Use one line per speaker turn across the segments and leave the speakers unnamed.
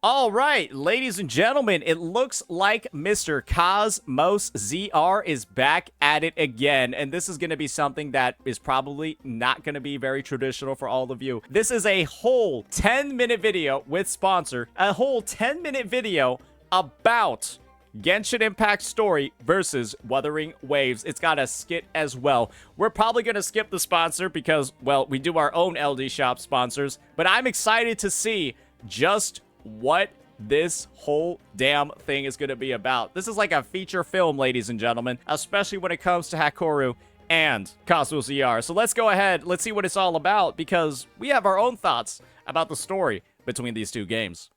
All right, ladies and gentlemen, it looks like Mr. Cosmos ZR is back at it again, and this is going to be something that is probably not going to be very traditional for all of you. This is a whole 10-minute video with sponsor, a whole 10-minute video about Genshin Impact story versus Wuthering Waves. It's got a skit as well. We're probably going to skip the sponsor because, well, we do our own LD Shop sponsors, but I'm excited to see just what this whole damn thing is going to be about. This is like a feature film, ladies and gentlemen, especially when it comes to Hakoru and Cosmos ZR. So let's go ahead, let's see what it's all about, because we have our own thoughts about the story between these two games.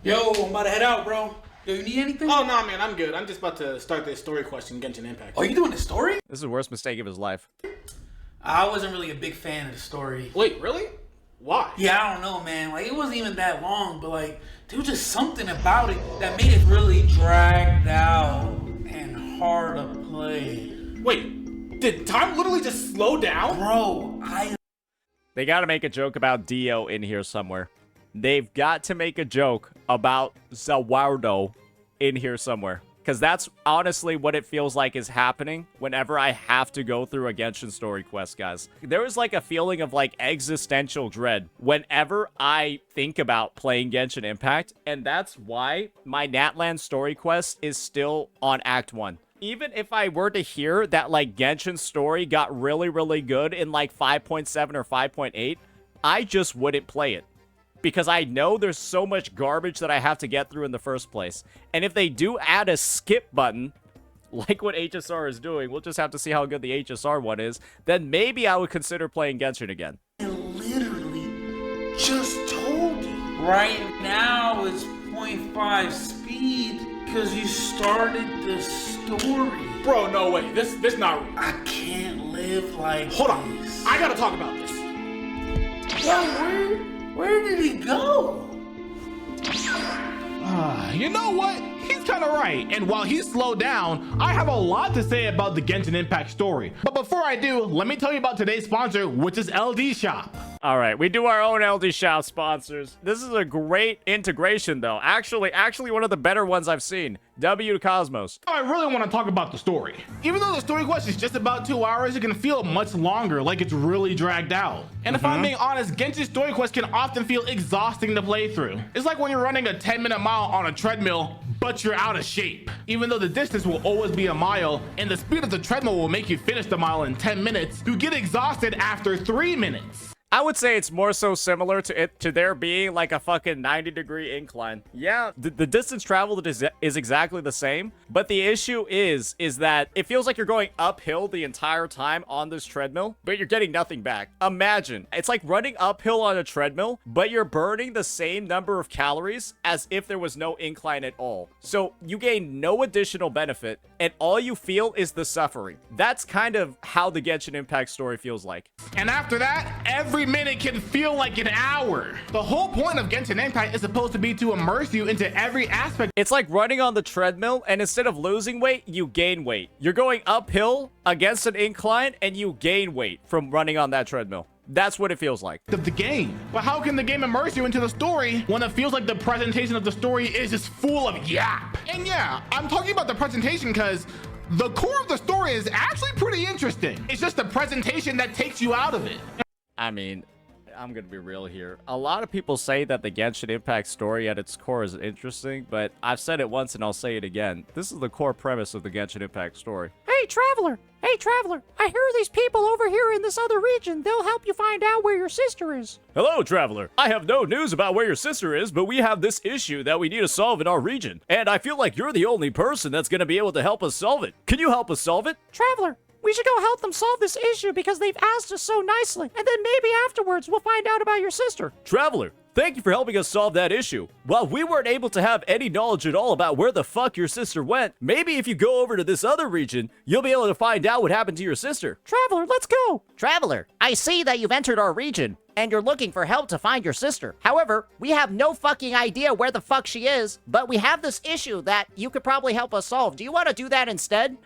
Yo, I'm about to head out, bro. Do you need anything?
Oh, no, man, I'm good. I'm just about to start this story quest in Genshin Impact.
Oh, you doing the story?
This is the worst mistake of his life.
I wasn't really a big fan of the story.
Wait, really? Why?
Yeah, I don't know, man. Like, it wasn't even that long, but like, there was just something about it that made it really dragged out and hard to play.
Wait, did time literally just slow down?
Bro,
They got to make a joke about Dio in here somewhere. They've got to make a joke about Zawardo in here somewhere. Because that's honestly what it feels like is happening whenever I have to go through a Genshin story quest, guys. There is like a feeling of like existential dread whenever I think about playing Genshin Impact. And that's why my Natlan story quest is still on Act 1. Even if I were to hear that like Genshin story got really, really good in like 5.7 or 5.8, I just wouldn't play it. Because I know there's so much garbage that I have to get through in the first place. And if they do add a skip button, like what HSR is doing, we'll just have to see how good the HSR one is, then maybe I would consider playing Genshin again.
I literally just told you. Right now it's 0.5 speed because you started the story.
Bro, no way. This not real.
I can't live like
Hold on.
this.
I gotta talk about this.
Yo, where did he go?
You know what? He's kind of right. And while he's slowed down, I have a lot to say about the Genshin Impact story. But before I do, let me tell you about today's sponsor, which is LD Shop.
All right, we do our own LD Shop sponsors. This is a great integration, though. Actually one of the better ones I've seen. W to Cosmos.
I really want to talk about the story. Even though the story quest is just about 2 hours, it can feel much longer, like it's really dragged out. And if I'm being honest, Genshin story quest can often feel exhausting to play through. It's like when you're running a 10-minute mile on a treadmill, but you're out of shape. Even though the distance will always be a mile, and the speed of the treadmill will make you finish the mile in 10 minutes, you get exhausted after 3 minutes.
I would say it's more so similar to there being like a fucking 90-degree incline. Yeah, the distance traveled is exactly the same, but the issue is that it feels like you're going uphill the entire time on this treadmill, but you're getting nothing back. Imagine, it's like running uphill on a treadmill, but you're burning the same number of calories as if there was no incline at all. So you gain no additional benefit, and all you feel is the suffering. That's kind of how the Genshin Impact story feels like.
And after that, every minute can feel like an hour. The whole point of Genshin Impact is supposed to be to immerse you into every aspect.
It's like running on the treadmill, and instead of losing weight, you gain weight. You're going uphill against an incline, and you gain weight from running on that treadmill. That's what it feels like.
Of the game. But how can the game immerse you into the story when it feels like the presentation of the story is just full of yap? And yeah, I'm talking about the presentation because the core of the story is actually pretty interesting. It's just the presentation that takes you out of it.
I mean, I'm gonna be real here. A lot of people say that the Genshin Impact story at its core is interesting, but I've said it once and I'll say it again. This is the core premise of the Genshin Impact story.
Hey, Traveler! Hey, Traveler! I hear these people over here in this other region. They'll help you find out where your sister is.
Hello, Traveler. I have no news about where your sister is, but we have this issue that we need to solve in our region. And I feel like you're the only person that's gonna be able to help us solve it. Can you help us solve it?
Traveler, we should go help them solve this issue because they've asked us so nicely. And then maybe afterwards we'll find out about your sister.
Traveler, thank you for helping us solve that issue. While we weren't able to have any knowledge at all about where the fuck your sister went, maybe if you go over to this other region, you'll be able to find out what happened to your sister.
Traveler, let's go!
Traveler, I see that you've entered our region, and you're looking for help to find your sister. However, we have no fucking idea where the fuck she is, but we have this issue that you could probably help us solve. Do you want to do that instead?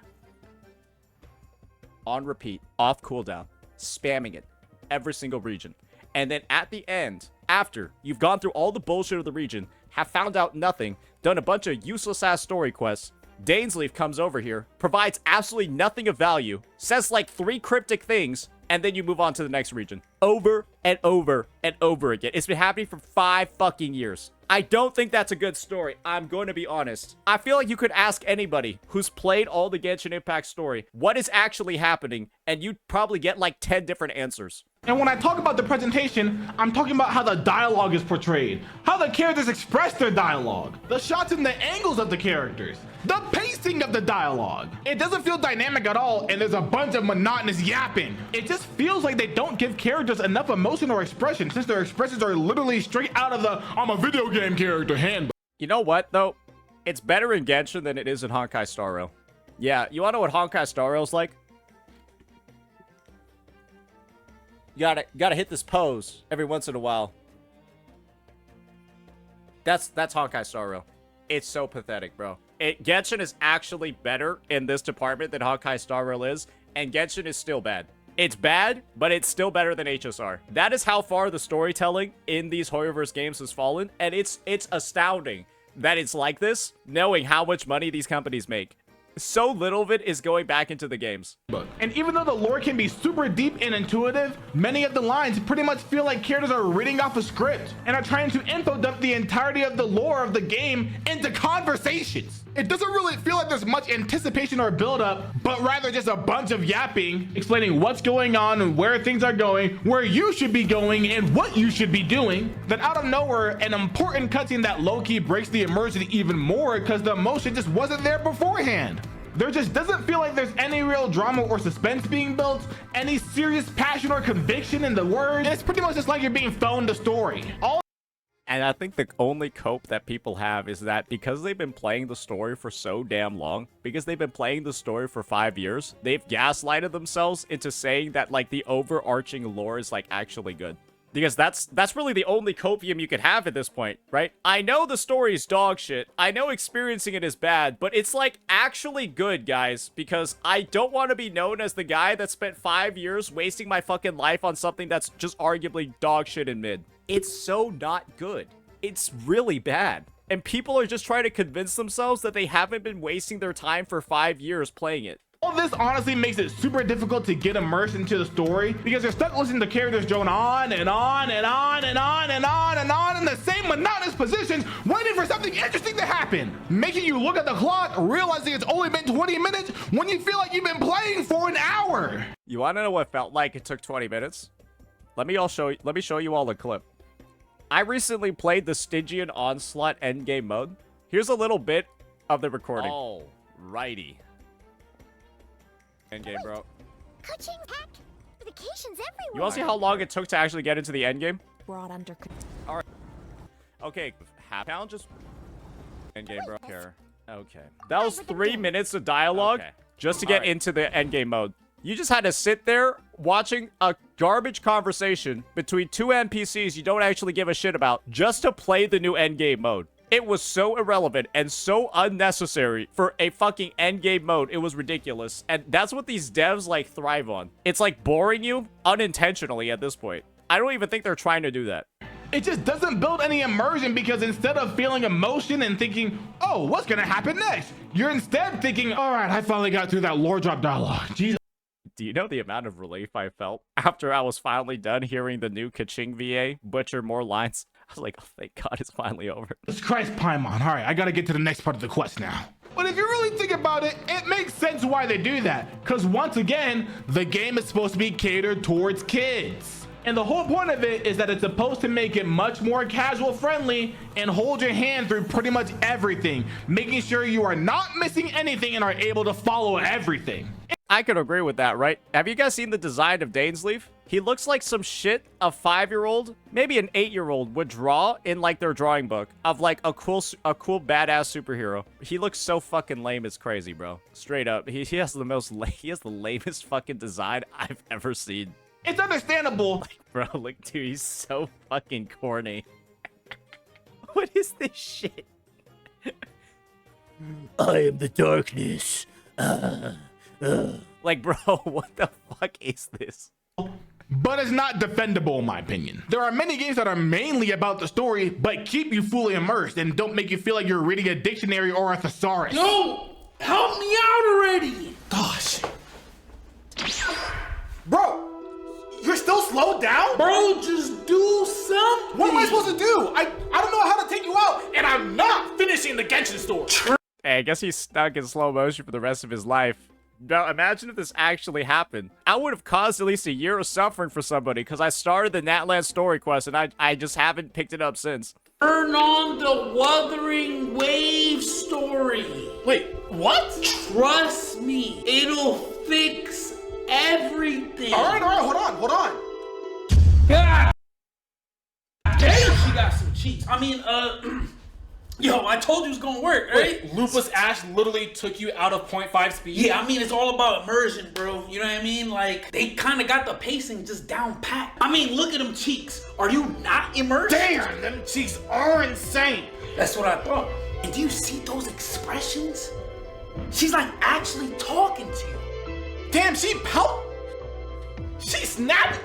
On repeat, off cooldown, spamming it, every single region. And then at the end, after you've gone through all the bullshit of the region, have found out nothing, done a bunch of useless-ass story quests. Dainsleif comes over here, provides absolutely nothing of value, says like 3 cryptic things, and then you move on to the next region. Over and over and over again. It's been happening for 5 fucking years. I don't think that's a good story. I'm going to be honest. I feel like you could ask anybody who's played all the Genshin Impact story what is actually happening, and you'd probably get like 10 different answers.
And when I talk about the presentation, I'm talking about how the dialogue is portrayed, how the characters express their dialogue, the shots and the angles of the characters, the pacing of the dialogue. It doesn't feel dynamic at all, and there's a bunch of monotonous yapping. It just feels like they don't give characters enough emotion or expression, since their expressions are literally straight out of the "I'm a video game character" handbook.
You know what, though? It's better in Genshin than it is in Honkai Star Rail. Yeah, you want to know what Honkai Star Rail's like? You gotta hit this pose every once in a while. That's Honkai Star Rail. It's so pathetic, bro. Genshin is actually better in this department than Honkai Star Rail is, and Genshin is still bad. It's bad, but it's still better than HSR. That is how far the storytelling in these Hoyoverse games has fallen, and it's astounding that it's like this, knowing how much money these companies make. So little of it is going back into the games.
And even though the lore can be super deep and intuitive, many of the lines pretty much feel like characters are reading off a script and are trying to info dump the entirety of the lore of the game into conversations. It doesn't really feel like there's much anticipation or build up, but rather just a bunch of yapping, explaining what's going on and where things are going, where you should be going and what you should be doing. Then out of nowhere, an important cutscene that low-key breaks the immersion even more because the emotion just wasn't there beforehand. There just doesn't feel like there's any real drama or suspense being built, any serious passion or conviction in the words. And it's pretty much just like you're being phoned a story.
And I think the only cope that people have is that because they've been playing the story for so damn long, because they've been playing the story for 5 years, they've gaslighted themselves into saying that like the overarching lore is like actually good. Because that's really the only copium you could have at this point, right? I know the story is dog shit. I know experiencing it is bad, but it's like actually good, guys, because I don't want to be known as the guy that spent 5 years wasting my fucking life on something that's just arguably dog shit and mid. It's so not good. It's really bad. And people are just trying to convince themselves that they haven't been wasting their time for 5 years playing it.
All this honestly makes it super difficult to get immersed into the story because you're stuck listening to characters drone on and on and on and on and on and on in the same monotonous positions, waiting for something interesting to happen, making you look at the clock, realizing it's only been 20 minutes when you feel like you've been playing for an hour.
You want to know what felt like it took 20 minutes? Let me show you all a clip. I recently played the Stygian Onslaught endgame mode. Here's a little bit of the recording. Alrighty. Endgame, bro.
Coaching pack, vacations everywhere.
You want to see how long it took to actually get into the endgame?
Brought under control.
All right. Okay, half pound just endgame, bro. Okay. That was 3 minutes of dialogue just to get into the endgame mode. You just had to sit there watching a garbage conversation between 2 NPCs you don't actually give a shit about just to play the new endgame mode. It was so irrelevant and so unnecessary for a fucking endgame mode. It was ridiculous. And that's what these devs, like, thrive on. It's, like, boring you unintentionally at this point. I don't even think they're trying to do that.
It just doesn't build any immersion because instead of feeling emotion and thinking, oh, what's gonna happen next? You're instead thinking, all right, I finally got through that lore drop dialogue. Jesus.
Do you know the amount of relief I felt after I was finally done hearing the new Kaching VA butcher more lines? I was like, oh, thank God it's finally over.
Jesus Christ, Paimon. All right, I gotta get to the next part of the quest now. But if you really think about it, it makes sense why they do that. Because once again, the game is supposed to be catered towards kids. And the whole point of it is that it's supposed to make it much more casual friendly and hold your hand through pretty much everything, making sure you are not missing anything and are able to follow everything.
I could agree with that, right? Have you guys seen the design of Dainsleif? He looks like some shit a 5-year-old, maybe an 8-year-old would draw in like their drawing book of like a cool badass superhero. He looks so fucking lame, it's crazy, bro. Straight up, he has the lamest fucking design I've ever seen.
It's understandable.
Like, bro, look, dude, he's so fucking corny. What is this shit?
I am the darkness.
Like, bro, what the fuck is this?
but it's not defendable in my opinion. There are many games that are mainly about the story, but keep you fully immersed and don't make you feel like you're reading a dictionary or a thesaurus.
No! Help me out already!
Gosh. Bro, you're still slowed down?
Bro, just do something!
What am I supposed to do? I don't know how to take you out, and I'm not finishing the Genshin story.
Hey, I guess he's stuck in slow motion for the rest of his life. Now, imagine if this actually happened. I would have caused at least a year of suffering for somebody because I started the Natlan story quest and I just haven't picked it up since.
Turn on the Wuthering Waves story.
Wait, what?
Trust me, it'll fix everything.
All right, hold on.
God damn, she got some cheats. I mean, yo, I told you it was gonna work, right?
Wait, Lupus Ash literally took you out of 0.5 speed?
Yeah, I mean, it's all about immersion, bro. You know what I mean? Like, they kind of got the pacing just down pat. I mean, look at them cheeks. Are you not immersed?
Damn, them cheeks are insane.
That's what I thought. And do you see those expressions? She's like actually talking to you.
Damn, she pout. She snapped.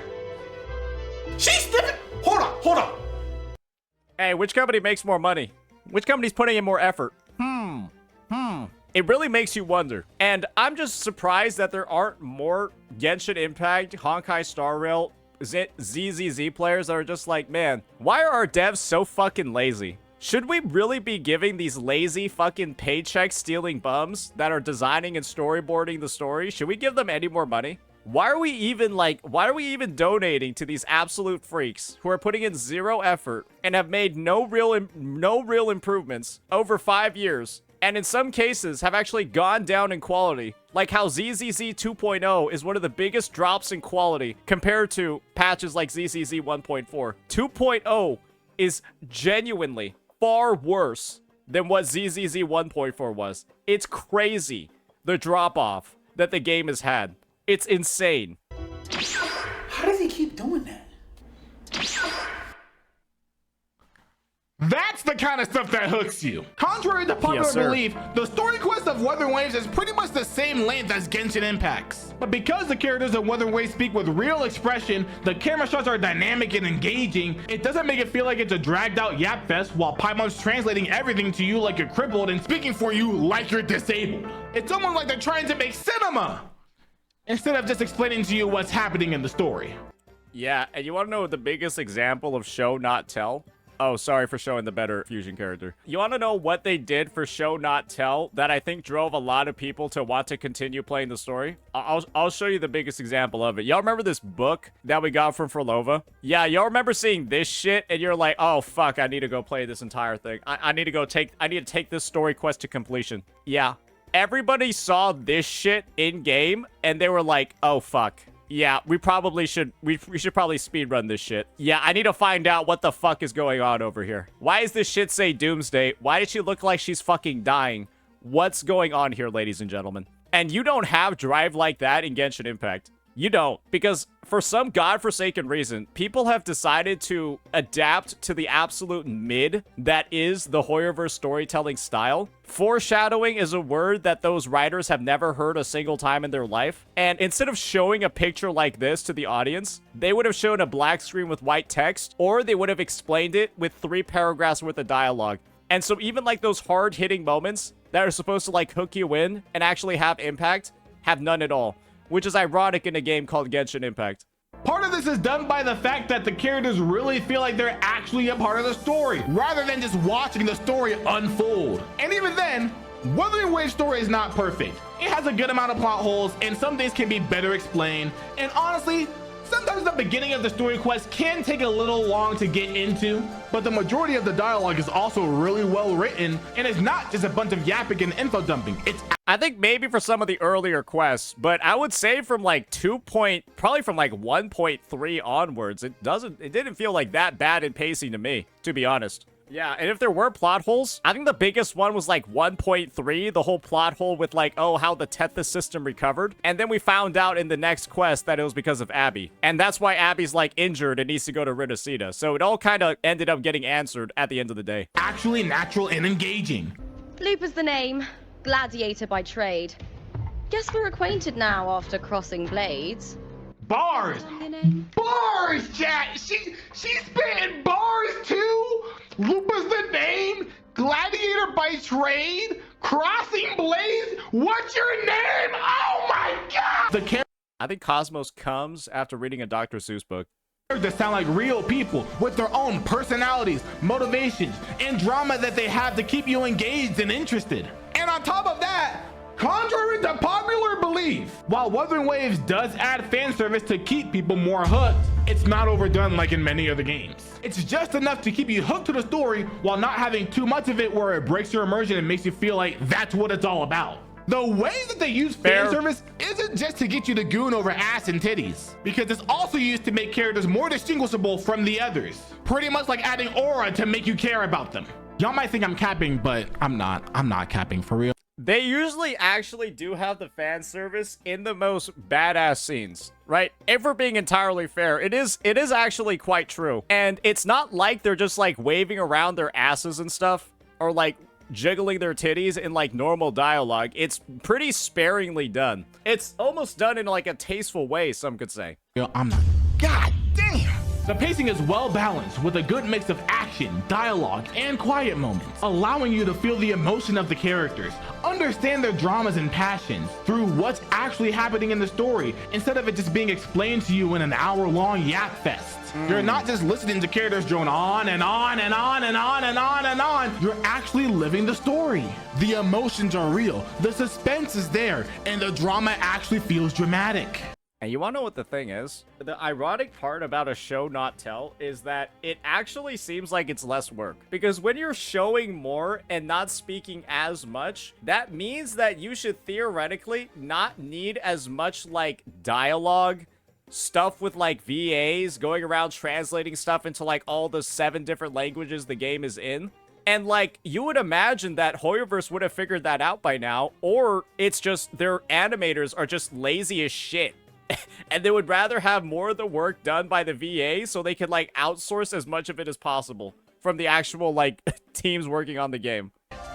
She's sniffing. Hold on.
Hey, which company makes more money? Which company's putting in more effort? It really makes you wonder. And I'm just surprised that there aren't more Genshin Impact, Honkai Star Rail, ZZZ players that are just like, man, why are our devs so fucking lazy? Should we really be giving these lazy fucking paycheck stealing bums that are designing and storyboarding the story? Should we give them any more money? Why are we even donating to these absolute freaks who are putting in zero effort and have made no real improvements over 5 years, and in some cases have actually gone down in quality, like how ZZZ 2.0 is one of the biggest drops in quality compared to patches like ZZZ 1.4. 2.0 is genuinely far worse than what ZZZ 1.4 was. It's crazy, the drop-off that the game has had. It's insane.
How does he keep doing that?
That's the kind of stuff that hooks you. Contrary to popular belief, the story quest of Wuthering Waves is pretty much the same length as Genshin Impact's. But because the characters of Wuthering Waves speak with real expression, the camera shots are dynamic and engaging, it doesn't make it feel like it's a dragged out yap fest while Paimon's translating everything to you like you're crippled and speaking for you like you're disabled. It's almost like they're trying to make cinema instead of just explaining to you what's happening in the story.
Yeah, and you want to know the biggest example of show not tell? Oh, sorry for showing the better fusion character. You want to know what they did for show not tell that I think drove a lot of people to want to continue playing the story? I'll show you the biggest example of it. Y'all remember this book that we got from Frolova? Yeah, y'all remember seeing this shit and you're like, oh fuck, I need to go play this entire thing. I need to take this story quest to completion. Yeah. Everybody saw this shit in game and they were like, oh fuck. Yeah, we should probably speedrun this shit. Yeah, I need to find out what the fuck is going on over here. Why does this shit say Doomsday? Why does she look like she's fucking dying? What's going on here, ladies and gentlemen? And you don't have drive like that in Genshin Impact. You don't, because for some godforsaken reason, people have decided to adapt to the absolute mid that is the Hoyoverse storytelling style. Foreshadowing is a word that those writers have never heard a single time in their life. And instead of showing a picture like this to the audience, they would have shown a black screen with white text, or they would have explained it with 3 paragraphs worth of dialogue. And so even like those hard-hitting moments that are supposed to like hook you in and actually have impact, have none at all. Which is ironic in a game called Genshin Impact.
Part of this is done by the fact that the characters really feel like they're actually a part of the story, rather than just watching the story unfold. And even then, Wuthering Waves' story is not perfect. It has a good amount of plot holes, and some things can be better explained. And honestly, sometimes the beginning of the story quest can take a little long to get into, but the majority of the dialogue is also really well written, and it's not just a bunch of yapping and info dumping.
I think maybe for some of the earlier quests, but I would say from like probably from like 1.3 onwards, it didn't feel like that bad in pacing to me, to be honest. Yeah, and if there were plot holes, I think the biggest one was like 1.3, the whole plot hole with like, oh, how the Tethys system recovered. And then we found out in the next quest that it was because of Abby. And that's why Abby's like injured and needs to go to Ridacida. So it all kind of ended up getting answered at the end of the day.
Actually natural and engaging.
Lupus the name, gladiator by trade. Guess we're acquainted now after crossing blades.
Bars!
name?
Bars, chat. She's spitting bars too. Lupa's the name. Gladiator by trade. Crossing Blades. What's your name? Oh my god. The
I think Cosmos comes after reading a Dr. Seuss book.
characters sound like real people with their own personalities, motivations, and drama that they have to keep you engaged and interested. And on top of that, contrary to popular belief, while Wuthering Waves does add fan service to keep people more hooked, it's not overdone like in many other games. It's just enough to keep you hooked to the story while not having too much of it where it breaks your immersion and makes you feel like that's what it's all about. The way that they use fan service isn't just to get you to goon over ass and titties, because it's also used to make characters more distinguishable from the others. Pretty much like adding aura to make you care about them. Y'all might think I'm capping, but I'm not capping for real.
They usually actually do have the fan service in the most badass scenes, right? If we're being entirely fair, it is actually quite true. And it's not like they're just like waving around their asses and stuff, or like jiggling their titties in like normal dialogue. It's pretty sparingly done. It's almost done in like a tasteful way, some could say.
Yo, I'm not. God damn! The pacing is well balanced with a good mix of action, dialogue, and quiet moments, allowing you to feel the emotion of the characters, understand their dramas and passions through what's actually happening in the story, instead of it just being explained to you in an hour-long yap fest. You're not just listening to characters drone on and on and on and on and on and on. You're actually living the story. The emotions are real, the suspense is there, and the drama actually feels dramatic.
And you want to know what the thing is? The ironic part about a show not tell is that it actually seems like it's less work. Because when you're showing more and not speaking as much, that means that you should theoretically not need as much like dialogue, stuff with like VAs going around translating stuff into like all the 7 different languages the game is in. And like, you would imagine that Hoyoverse would have figured that out by now, or it's just their animators are just lazy as shit. And they would rather have more of the work done by the VA so they can like outsource as much of it as possible from the actual like teams working on the game.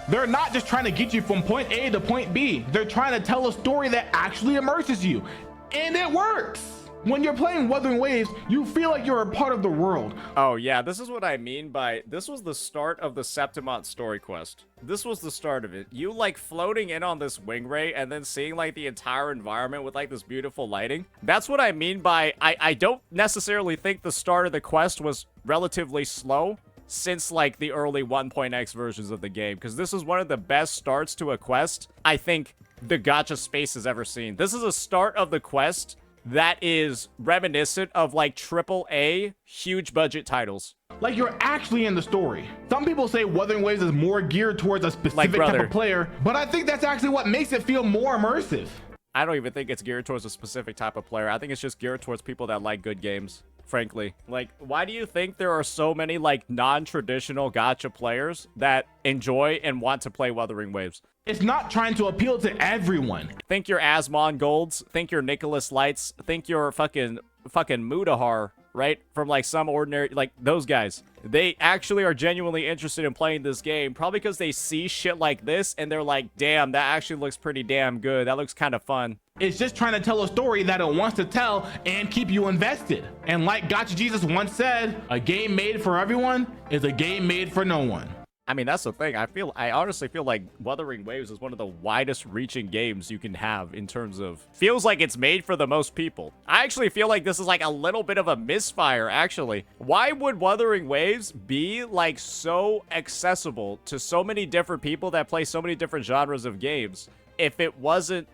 They're not just trying to get you from point A to point B. They're trying to tell a story that actually immerses you. And it works. When you're playing Wuthering Waves, you feel like you're a part of the world.
Oh yeah, this is what I mean by, this was the start of the Septimont story quest. This was the start of it. You like floating in on this wing ray and then seeing like the entire environment with like this beautiful lighting. That's what I mean by, I don't necessarily think the start of the quest was relatively slow since like the early 1.x versions of the game, because this is one of the best starts to a quest I think the gacha space has ever seen. This is a start of the quest that is reminiscent of like AAA huge budget titles.
Like you're actually in the story. Some people say Wuthering Waves is more geared towards a specific type of player, but I think that's actually what makes it feel more immersive.
I don't even think it's geared towards a specific type of player. I think it's just geared towards people that like good games, frankly. Like, why do you think there are so many like non-traditional gacha players that enjoy and want to play Wuthering Waves?
It's not trying to appeal to everyone.
Think your Asmon Golds, think your Nicholas Lights, think your fucking Mudahar, right? From like some ordinary, like those guys. They actually are genuinely interested in playing this game, probably because they see shit like this and they're like, damn, that actually looks pretty damn good. That looks kind of fun.
It's just trying to tell a story that it wants to tell and keep you invested. And like Gacha Jesus once said, a game made for everyone is a game made for no one.
I mean, that's the thing. I honestly feel like Wuthering Waves is one of the widest reaching games you can have in terms of, feels like it's made for the most people. I actually feel like this is like a little bit of a misfire, actually. Why would Wuthering Waves be like so accessible to so many different people that play so many different genres of games if it wasn't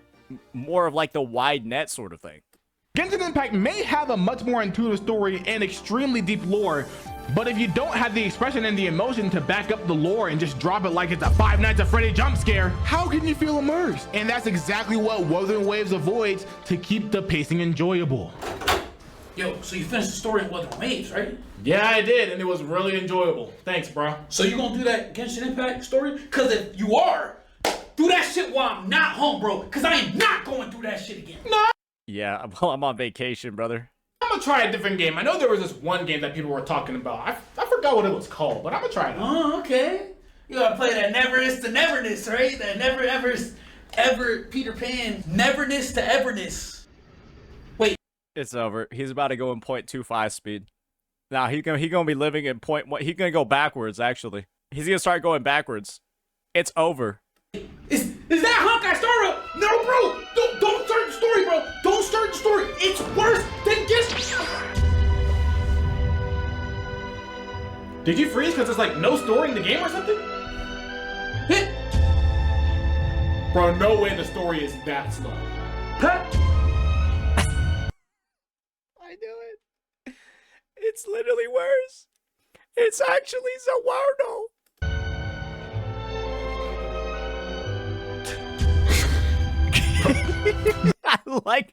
more of like the wide net sort of thing?
Genshin Impact may have a much more intuitive story and extremely deep lore, but if you don't have the expression and the emotion to back up the lore and just drop it like it's a Five Nights at Freddy jump scare, how can you feel immersed? And that's exactly what Wuthering Waves avoids to keep the pacing enjoyable.
Yo, so you finished the story of Wuthering Waves, right?
Yeah, I did, and it was really enjoyable. Thanks, bro.
So you gonna do that Genshin Impact story? Cause if you are, do that shit while I'm not home, bro. Cause I am not going through that shit again.
No.
Yeah, well, I'm on vacation, brother.
I'm gonna try a different game. I know there was this one game that people were talking about. I forgot what it was called, but I'm gonna try it.
Oh, okay. You gotta play that Neverness to Neverness, right? That never ever Peter Pan. Neverness to Everness. Wait,
It's over. He's about to go in 0.25 speed. Now he gonna be living in 0.1. He's gonna go backwards. Actually, he's gonna start going backwards. It's over.
Is that Honkai story? No, bro. Don't start the story, bro. Don't start the story. It's worse than Genshin. Did you freeze because there's like no story in the game or something? Hit. Bro, no way the story is that slow. Huh?
I knew it. It's literally worse. It's actually Zawardo. I like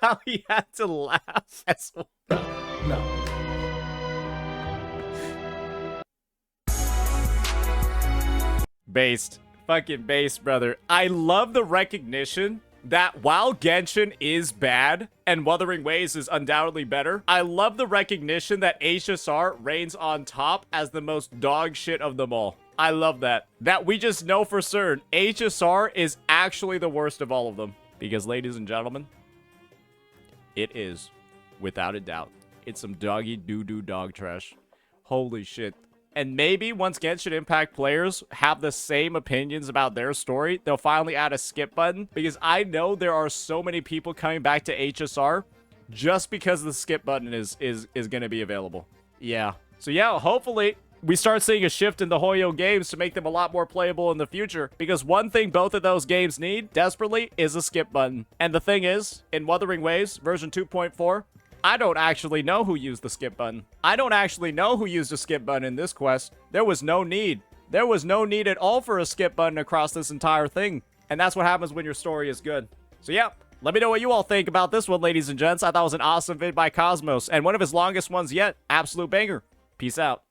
how he had to laugh as well.
No.
Based. Fucking based, brother. I love the recognition that while Genshin is bad and Wuthering Waves is undoubtedly better, I love the recognition that HSR reigns on top as the most dog shit of them all. I love that. That we just know for certain HSR is actually the worst of all of them. Because, ladies and gentlemen, it is, without a doubt. It's some doggy doo-doo dog trash. Holy shit. And maybe once Genshin Impact players have the same opinions about their story, they'll finally add a skip button. Because I know there are so many people coming back to HSR just because the skip button is going to be available. Yeah. So yeah, hopefully we start seeing a shift in the Hoyo games to make them a lot more playable in the future. Because one thing both of those games need desperately is a skip button. And the thing is, in Wuthering Waves version 2.4, I don't actually know who used the skip button. I don't actually know who used a skip button in this quest. There was no need. There was no need at all for a skip button across this entire thing. And that's what happens when your story is good. So yeah, let me know what you all think about this one, ladies and gents. I thought it was an awesome vid by Cosmos. And one of his longest ones yet. Absolute banger. Peace out.